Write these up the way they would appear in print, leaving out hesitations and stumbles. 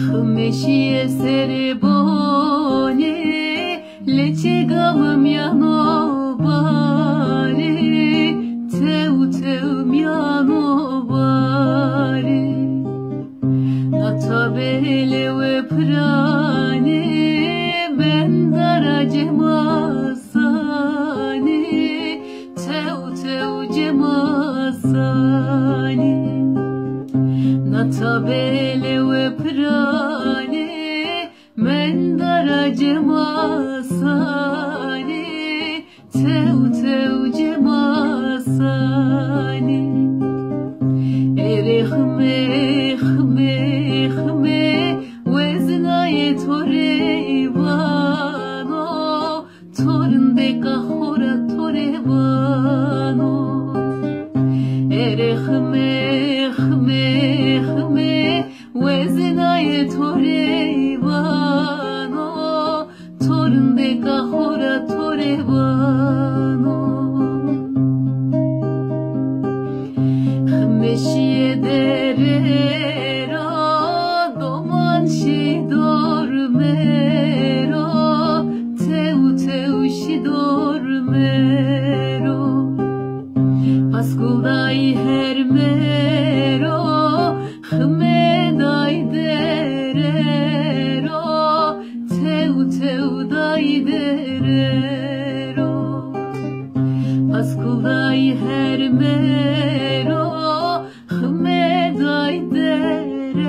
Khmeshie serebone leche gamım yano bari teu teu miano bari natabele ve prane ben daracemasani teu teu cemasani natabele ve prane men daracemasani teu teu cemasani erehme khme khme weznaye torevano tornde kahora torevano erehme khme khme weznaye torevano tornde kahora torevano khmeshie derero doman shidormero teu teu shidormero paskuldai hermero khmedai derero teu teu dai derero paskuldai hermero khmedai derero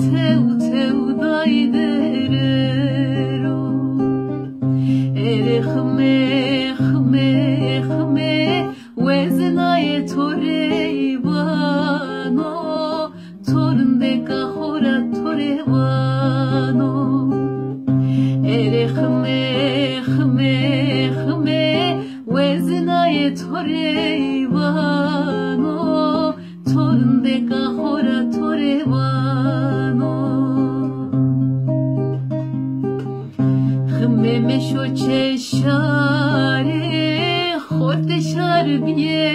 teu teu dai derero ere khme khme khme weznaye torevano tornde kahora torevano ere khme khme khme weznaye torevano tornde kahora torevano khme mesho cheshare khorte shar biye